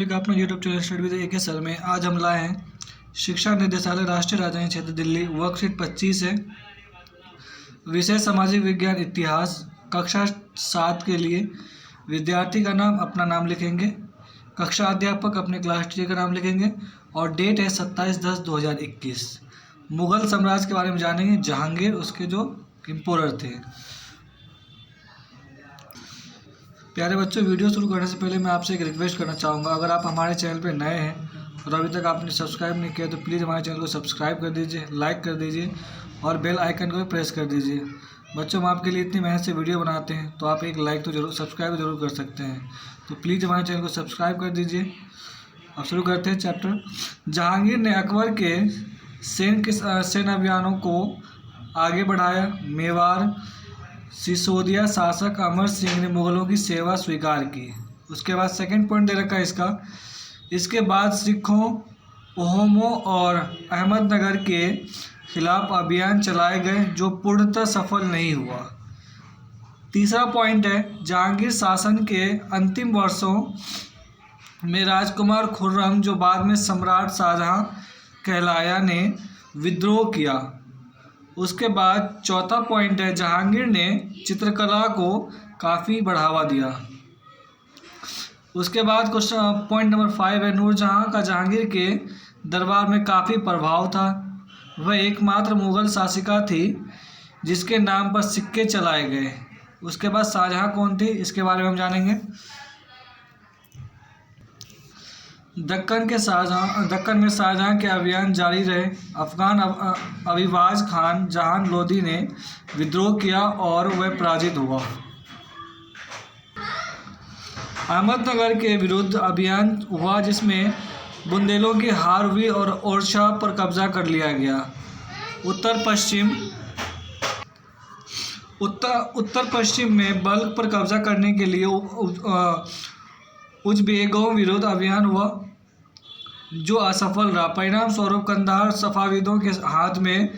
एक अपना YouTube channel study with AK sir में आज हम लाए हैं शिक्षा निदेशालय राष्ट्रीय राजधानी क्षेत्र दिल्ली वर्कशीट 25 है। विषय सामाजिक विज्ञान इतिहास कक्षा 7 के लिए विद्यार्थी का नाम अपना नाम लिखेंगे, कक्षा अध्यापक अपने क्लास टीचर का नाम लिखेंगे और डेट है 27/10/2021। मुग़ल साम्राज्य के बारे में जानेंगे, जहांगीर उसके जो एम्पोरर थे। प्यारे बच्चों, वीडियो शुरू करने से पहले मैं आपसे एक रिक्वेस्ट करना चाहूँगा, अगर आप हमारे चैनल पर नए हैं और अभी तक आपने सब्सक्राइब नहीं किया तो प्लीज़ हमारे चैनल को सब्सक्राइब कर दीजिए, लाइक कर दीजिए और बेल आइकन को भी प्रेस कर दीजिए। बच्चों, हम आपके लिए इतनी मेहनत से वीडियो बनाते हैं तो आप एक लाइक तो जरूर, सब्सक्राइब जरूर कर सकते हैं, तो प्लीज़ हमारे चैनल को सब्सक्राइब कर दीजिए। अब शुरू करते हैं चैप्टर। जहांगीर ने अकबर के सैन्य अभियानों को आगे बढ़ाया। मेवाड़ सिसोदिया शासक अमर सिंह ने मुग़लों की सेवा स्वीकार की। उसके बाद सेकंड पॉइंट दे रखा है इसके बाद सिखों, ओहोमों और अहमदनगर के खिलाफ अभियान चलाए गए जो पूर्णतः सफल नहीं हुआ। तीसरा पॉइंट है जहांगीर शासन के अंतिम वर्षों में राजकुमार खुर्रम, जो बाद में सम्राट शाहजहां कहलाया, ने विद्रोह किया। उसके बाद चौथा पॉइंट है जहांगीर ने चित्रकला को काफ़ी बढ़ावा दिया। उसके बाद क्वेश्चन पॉइंट नंबर 5 है नूरजहां का जहांगीर के दरबार में काफ़ी प्रभाव था। वह एकमात्र मुग़ल शासिका थी जिसके नाम पर सिक्के चलाए गए। उसके बाद शाहजहां कौन थी, इसके बारे में हम जानेंगे। दक्कन में शाहजहां के अभियान जारी रहे। अफगान अविभाज खान जहान लोदी ने विद्रोह किया और वह पराजित हुआ। अहमदनगर के विरुद्ध अभियान हुआ जिसमें बुंदेलों की हार हुई और ओरछा पर कब्जा कर लिया गया। उत्तर पश्चिम में बल्ख पर कब्जा करने के लिए उज़्बेकों विरुद्ध अभियान हुआ जो असफल रहा। परिणाम स्वरूप कंधार सफ़ाविदों के हाथ में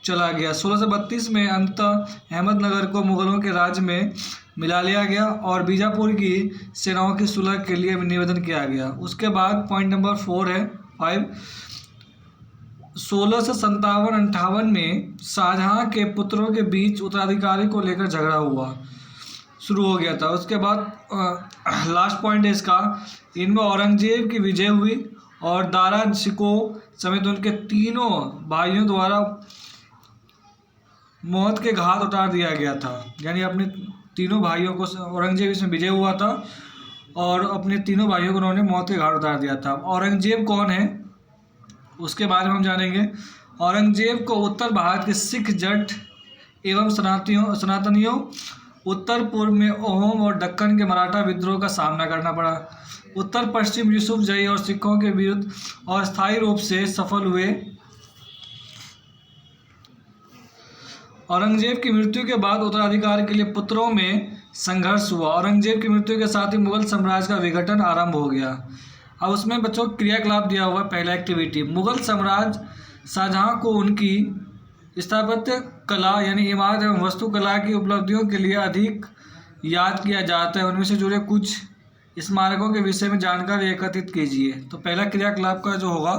चला गया। 1632 में अंततः अहमदनगर को मुग़लों के राज्य में मिला लिया गया और बीजापुर की सेनाओं की सुलह के लिए निवेदन किया गया। उसके बाद पॉइंट नंबर 5 1657-58 में शाहजहां के पुत्रों के बीच उत्तराधिकारी को लेकर झगड़ा शुरू हो गया था। उसके बाद लास्ट पॉइंट है इनमें औरंगजेब की विजय हुई और दारा शिकोह समेत उनके तीनों भाइयों द्वारा मौत के घाट उतार दिया गया था। यानी अपने तीनों भाइयों को औरंगजेब इसमें विजय हुआ था और अपने तीनों भाइयों को उन्होंने मौत के घाट उतार दिया था। औरंगजेब कौन है उसके बारे में हम जानेंगे। औरंगजेब को उत्तर भारत के सिख, जट एवं सनातनियों, उत्तर पूर्व में ओहोम और दक्कन के मराठा विद्रोह का सामना करना पड़ा। उत्तर पश्चिम यूसुफजई और सिखों के विरुद्ध अस्थायी रूप से सफल हुए। औरंगजेब की मृत्यु के बाद उत्तराधिकार के लिए पुत्रों में संघर्ष हुआ। औरंगजेब की मृत्यु के साथ ही मुग़ल साम्राज्य का विघटन आरंभ हो गया। अब उसमें बच्चों क्रियाकलाप दिया हुआ। पहला एक्टिविटी, मुग़ल साम्राज्य शाहजहां को उनकी स्थापत्य कला यानी इमारत एवं वास्तुकला की उपलब्धियों के लिए अधिक याद किया जाता है। उनमें से जुड़े कुछ स्मारकों के विषय में जानकारी एकत्रित कीजिए। तो पहला क्रियाकलाप का जो होगा,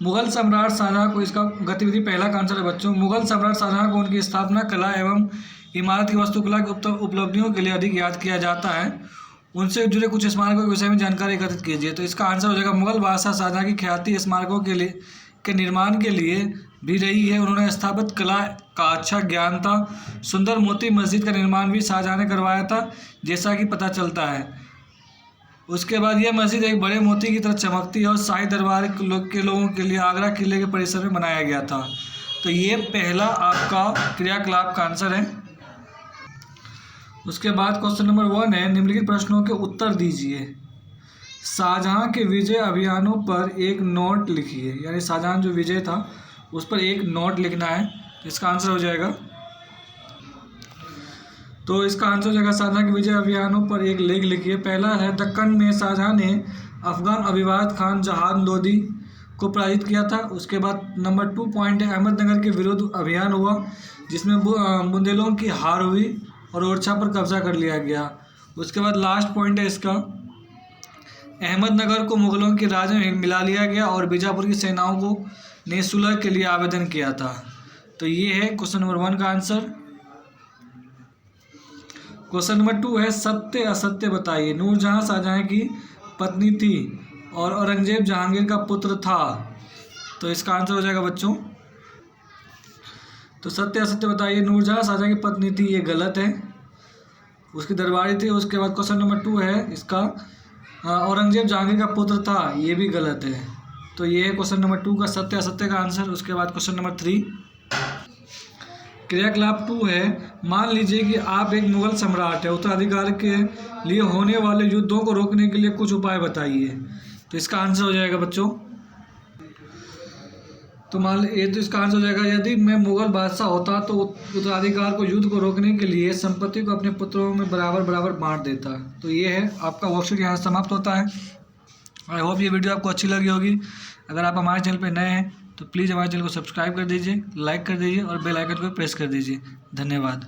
मुग़ल सम्राट शाहजहां को, इसका गतिविधि पहला का आंसर है बच्चों, मुग़ल सम्राट शाहजहां को उनकी स्थापना कला एवं इमारत की वास्तुकला की उपलब्धियों के लिए अधिक याद किया जाता है। उनसे जुड़े कुछ स्मारकों के विषय में जानकारी एकत्रित कीजिए। तो इसका आंसर हो जाएगा मुग़ल बादशाह शाहजहां की ख्याति स्मारकों के निर्माण के लिए भी रही है। उन्होंने स्थापत्य कला का अच्छा ज्ञान था। सुंदर मोती मस्जिद का निर्माण भी शाहजहां ने करवाया था, जैसा कि पता चलता है। उसके बाद यह मस्जिद एक बड़े मोती की तरह चमकती है और शाही दरबार के लोगों के लिए आगरा किले के परिसर में बनाया गया था। तो ये पहला आपका क्रियाकलाप का आंसर है। उसके बाद क्वेश्चन नंबर 1 है निम्नलिखित प्रश्नों के उत्तर दीजिए। शाहजहां के विजय अभियानों पर एक नोट लिखिए। यानी शाहजहां जो विजय था उस पर एक नोट लिखना है। तो इसका आंसर हो जाएगा शाहजहां के विजय अभियानों पर एक लेख लिखिए। पहला है दक्कन में शाहजहां ने अफगान अविभाज खान जहान लोदी को पराजित किया था। उसके बाद नंबर 2 पॉइंट है अहमदनगर के विरुद्ध अभियान हुआ जिसमें बुंदेलों की हार हुई और ओरछा पर कब्जा कर लिया गया। उसके बाद लास्ट पॉइंट है इसका, अहमदनगर को मुगलों के राज में मिला लिया गया और बीजापुर की सेनाओं को ने सुलह के लिए आवेदन किया था। तो ये है क्वेश्चन नंबर 1 का आंसर। क्वेश्चन नंबर 2 है, सत्य असत्य बताइए। नूरजहां शाहजहां की पत्नी थी और औरंगजेब जहांगीर का पुत्र था। तो इसका आंसर हो जाएगा बच्चों, तो सत्य असत्य बताइए। नूरजहां शाहजहां की पत्नी थी, ये गलत है, उसकी दरबारी थी। उसके बाद क्वेश्चन नंबर 2 है इसका, औरंगजेब जहांगीर का पुत्र था, ये भी गलत है। तो ये है क्वेश्चन नंबर 2 का सत्य असत्य का आंसर। उसके बाद क्वेश्चन नंबर 3, क्रियाकलाप 2 है, मान लीजिए कि आप एक मुगल सम्राट है, उत्तराधिकार के लिए होने वाले युद्धों को रोकने के लिए कुछ उपाय बताइए। तो इसका आंसर हो जाएगा बच्चों, तो मान ये तो इसका आंसर हो जाएगा, यदि मैं मुगल बादशाह होता तो उत्तराधिकार को युद्ध को रोकने के लिए संपत्ति को अपने पुत्रों में बराबर बराबर बांट देता। तो ये है आपका वर्कशीट, यहाँ समाप्त होता है। आई होप ये वीडियो आपको अच्छी लगी होगी। अगर आप हमारे चैनल पर नए हैं तो प्लीज़ हमारे चैनल को सब्सक्राइब कर दीजिए, लाइक कर दीजिए और बेल आइकन को प्रेस कर दीजिए। धन्यवाद।